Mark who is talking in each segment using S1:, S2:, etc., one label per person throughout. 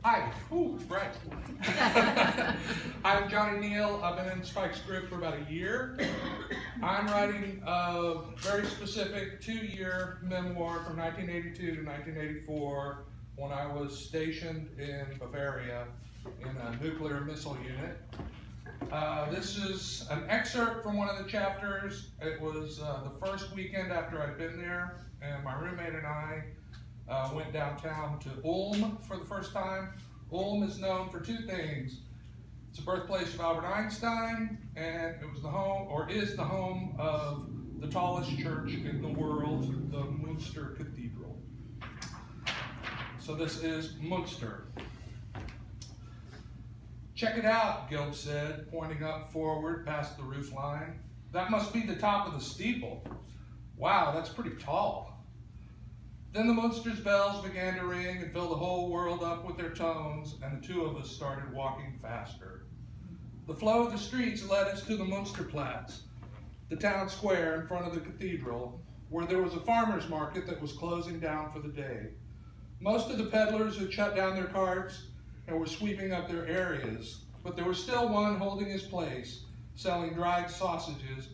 S1: Hi. Ooh, right. I'm Johnny Neill. I've been in Spike's group for about a year. I'm writing a very specific 2-year memoir from 1982 to 1984 when I was stationed in Bavaria in a nuclear missile unit. This is an excerpt from one of the chapters. It was the first weekend after I'd been there, and my roommate and I went downtown to Ulm for the first time. Ulm is known for two things. It's the birthplace of Albert Einstein, and it was the home, or is the home, of the tallest church in the world, the Münster Cathedral. So this is Münster. Check it out, Gilb said, pointing up forward past the roof line. That must be the top of the steeple. Wow, that's pretty tall. Then the Münster's bells began to ring and fill the whole world up with their tones, and the two of us started walking faster. The flow of the streets led us to the Münsterplatz, the town square in front of the cathedral, where there was a farmer's market that was closing down for the day. Most of the peddlers had shut down their carts and were sweeping up their areas, but there was still one holding his place, selling dried sausages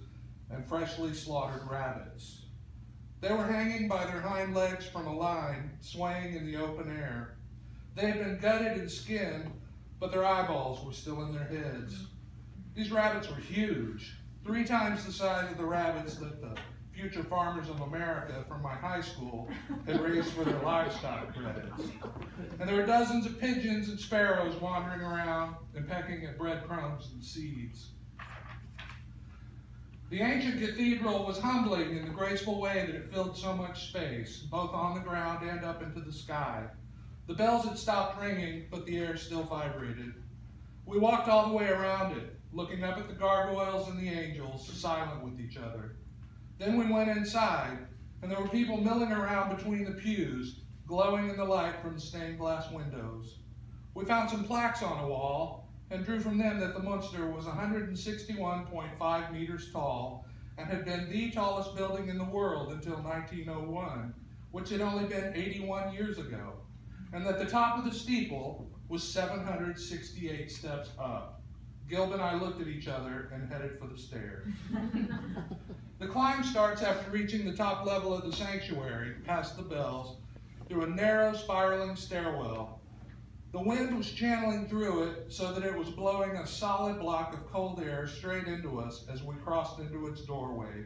S1: and freshly slaughtered rabbits. They were hanging by their hind legs from a line, swaying in the open air. They had been gutted and skinned, but their eyeballs were still in their heads. These rabbits were huge, 3 times the size of the rabbits that the future farmers of America from my high school had raised for their livestock credits. And there were dozens of pigeons and sparrows wandering around and pecking at breadcrumbs and seeds. The ancient cathedral was humbling in the graceful way that it filled so much space, both on the ground and up into the sky. The bells had stopped ringing, but the air still vibrated. We walked all the way around it, looking up at the gargoyles and the angels, silent with each other. Then we went inside, and there were people milling around between the pews, glowing in the light from the stained glass windows. We found some plaques on a wall, and drew from them that the Münster was 161.5 meters tall and had been the tallest building in the world until 1901, which had only been 81 years ago, and that the top of the steeple was 768 steps up. Gilb and I looked at each other and headed for the stairs. The climb starts after reaching the top level of the sanctuary, past the bells, through a narrow, spiraling stairwell. The wind was channeling through it so that it was blowing a solid block of cold air straight into us as we crossed into its doorway.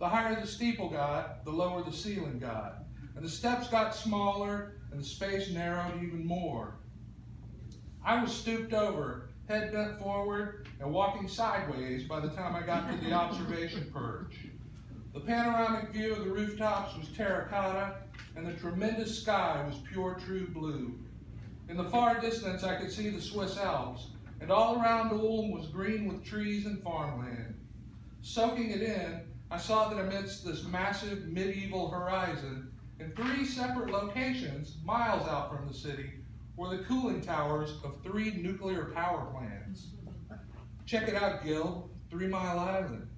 S1: The higher the steeple got, the lower the ceiling got, and the steps got smaller and the space narrowed even more. I was stooped over, head bent forward, and walking sideways by the time I got to the observation perch. The panoramic view of the rooftops was terracotta, and the tremendous sky was pure true blue. In the far distance, I could see the Swiss Alps, and all around Ulm was green with trees and farmland. Soaking it in, I saw that amidst this massive medieval horizon, in 3 separate locations, miles out from the city, were the cooling towers of 3 nuclear power plants. Check it out, Gilb, 3 Mile Island.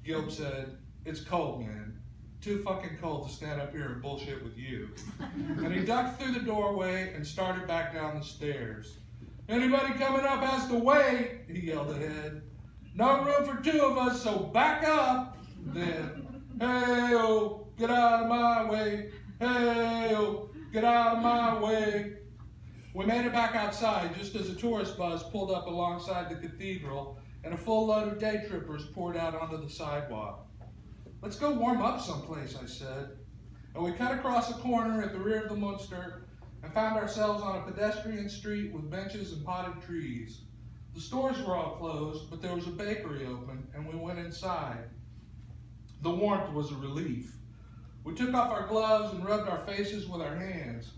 S1: Gilb said, "It's cold, man. Too fucking cold to stand up here and bullshit with you." And he ducked through the doorway and started back down the stairs. "Anybody coming up has to wait," he yelled ahead. "No room for 2 of us, so back up." Then, "Hey-oh, get out of my way. Hey-oh, get out of my way." We made it back outside just as a tourist bus pulled up alongside the cathedral and a full load of day trippers poured out onto the sidewalk. "Let's go warm up someplace," I said. And we cut across a corner at the rear of the Münster and found ourselves on a pedestrian street with benches and potted trees. The stores were all closed, but there was a bakery open, and we went inside. The warmth was a relief. We took off our gloves and rubbed our faces with our hands.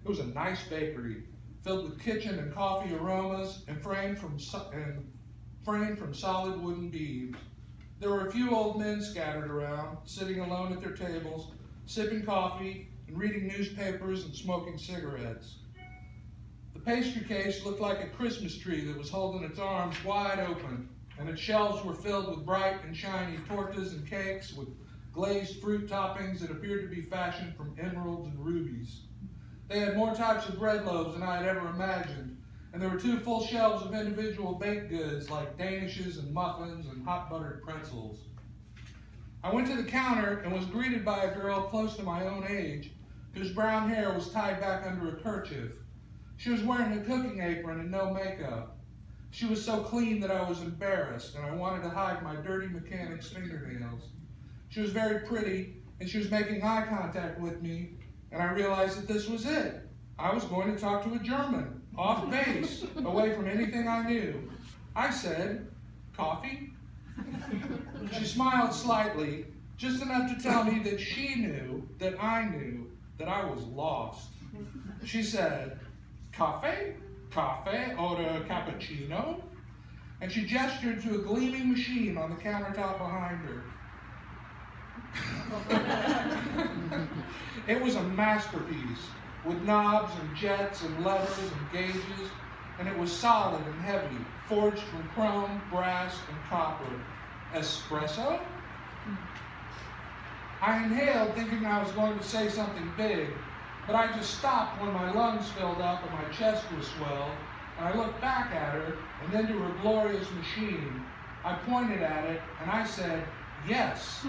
S1: It was a nice bakery, filled with kitchen and coffee aromas and framed from solid wooden beams. There were a few old men scattered around, sitting alone at their tables, sipping coffee and reading newspapers and smoking cigarettes. The pastry case looked like a Christmas tree that was holding its arms wide open, and its shelves were filled with bright and shiny tortas and cakes with glazed fruit toppings that appeared to be fashioned from emeralds and rubies. They had more types of bread loaves than I had ever imagined, and there were 2 full shelves of individual baked goods like danishes and muffins and hot buttered pretzels. I went to the counter and was greeted by a girl close to my own age, whose brown hair was tied back under a kerchief. She was wearing a cooking apron and no makeup. She was so clean that I was embarrassed, and I wanted to hide my dirty mechanic's fingernails. She was very pretty, and she was making eye contact with me, and I realized that this was it. I was going to talk to a German, off base, away from anything I knew. I said, "Coffee?" She smiled slightly, just enough to tell me that she knew that I knew that I was lost. She said, "Cafe? Cafe or a cappuccino?" And she gestured to a gleaming machine on the countertop behind her. It was a masterpiece, with knobs and jets and levers and gauges, and it was solid and heavy, forged from chrome, brass, and copper. Espresso? I inhaled, thinking I was going to say something big, but I just stopped when my lungs filled up and my chest was swelled, and I looked back at her and then to her glorious machine. I pointed at it and I said, "Yes."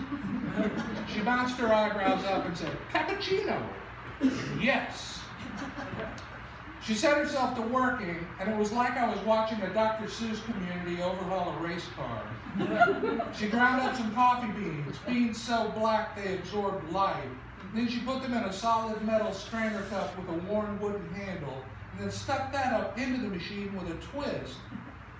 S1: She bounced her eyebrows up and said, "Cappuccino." "Yes." She set herself to working, and it was like I was watching a Dr. Seuss community overhaul a race car. She ground up some coffee beans so black they absorbed light. Then she put them in a solid metal strainer cup with a worn wooden handle, and then stuck that up into the machine with a twist.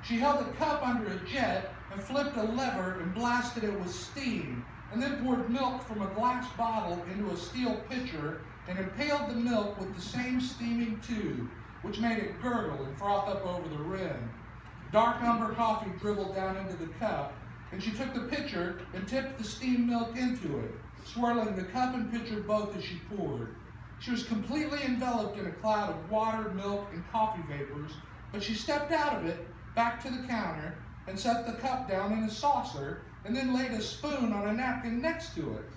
S1: She held the cup under a jet and flipped a lever and blasted it with steam, and then poured milk from a glass bottle into a steel pitcher and impaled the milk with the same steaming tube, which made it gurgle and froth up over the rim. Dark umber coffee dribbled down into the cup, and she took the pitcher and tipped the steamed milk into it, swirling the cup and pitcher both as she poured. She was completely enveloped in a cloud of water, milk, and coffee vapors, but she stepped out of it, back to the counter, and set the cup down in a saucer, and then laid a spoon on a napkin next to it.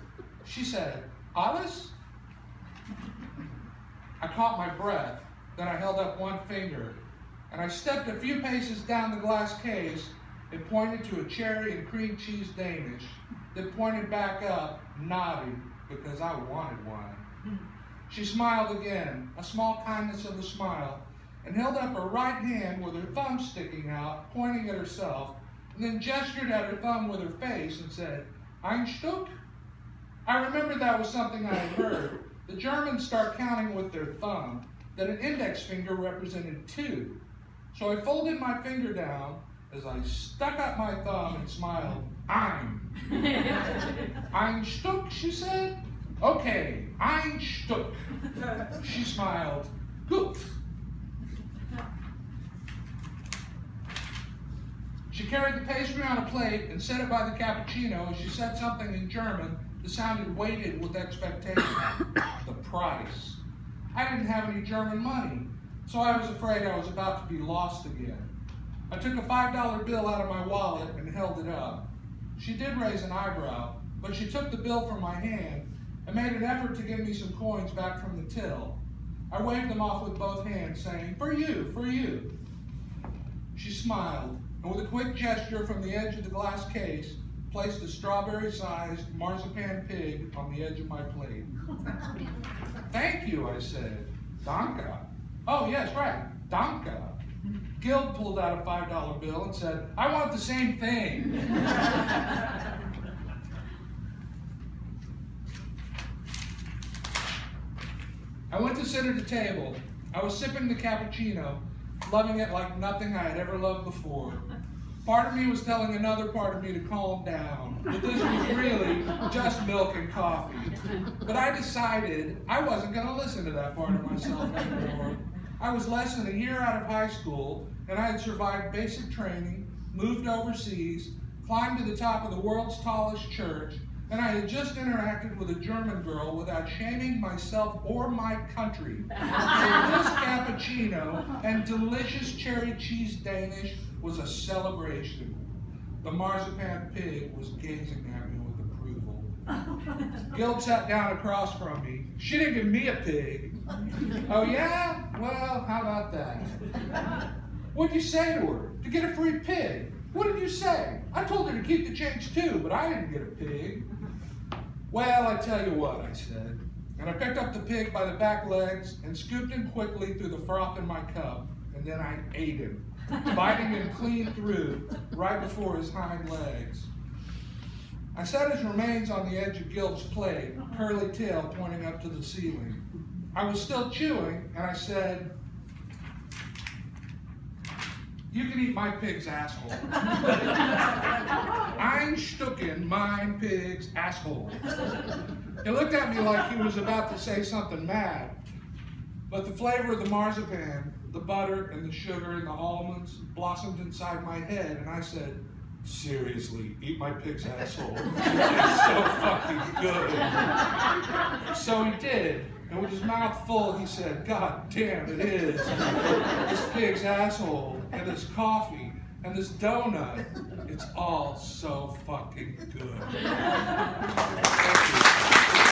S1: She said, "Alles?" I caught my breath, then I held up one finger, and I stepped a few paces down the glass case and pointed to a cherry and cream cheese Danish, then pointed back up, nodding, because I wanted one. She smiled again, a small kindness of a smile, and held up her right hand with her thumb sticking out, pointing at herself, and then gestured at her thumb with her face and said, "Ein Stück?" I remembered that was something I had heard. The Germans start counting with their thumb, that an index finger represented 2. So I folded my finger down as I stuck up my thumb and smiled, "Ein." "Ein Stück," she said. "Okay, ein Stück." She smiled, "Gut." She carried the pastry on a plate and set it by the cappuccino as she said something in German that sounded weighted with expectation. The price. I didn't have any German money, so I was afraid I was about to be lost again. I took a $5 bill out of my wallet and held it up. She did raise an eyebrow, but she took the bill from my hand and made an effort to give me some coins back from the till. I waved them off with both hands, saying, "For you, for you." She smiled, and with a quick gesture from the edge of the glass case, placed a strawberry-sized marzipan pig on the edge of my plate. "Thank you," I said. "Danke." "Oh, yes, right, danke." Gild pulled out a $5 bill and said, "I want the same thing." I went to sit at a table. I was sipping the cappuccino, loving it like nothing I had ever loved before. Part of me was telling another part of me to calm down, but this was really just milk and coffee. But I decided I wasn't going to listen to that part of myself anymore. I was less than a year out of high school, and I had survived basic training, moved overseas, climbed to the top of the world's tallest church, and I had just interacted with a German girl without shaming myself or my country. So this cappuccino and delicious cherry cheese Danish was a celebration. The marzipan pig was gazing at me with approval. Gild sat down across from me. She didn't give me a pig. Oh yeah? Well, how about that? What'd you say to her? To get a free pig? What did you say? I told her to keep the change too, but I didn't get a pig. Well, I tell you what, I said. And I picked up the pig by the back legs and scooped him quickly through the froth in my cup. And then I ate him, biting him clean through, right before his hind legs. I set his remains on the edge of Gilb's plate, curly tail pointing up to the ceiling. I was still chewing, and I said, "You can eat my pig's asshole." Ein Stücken mein pig's asshole. He looked at me like he was about to say something mad, but the flavor of the marzipan, the butter, and the sugar and the almonds blossomed inside my head, and I said, "Seriously, eat my pig's asshole. It's so fucking good." So he did, and with his mouth full, he said, "God damn, it is. This pig's asshole, and this coffee, and this donut, it's all so fucking good."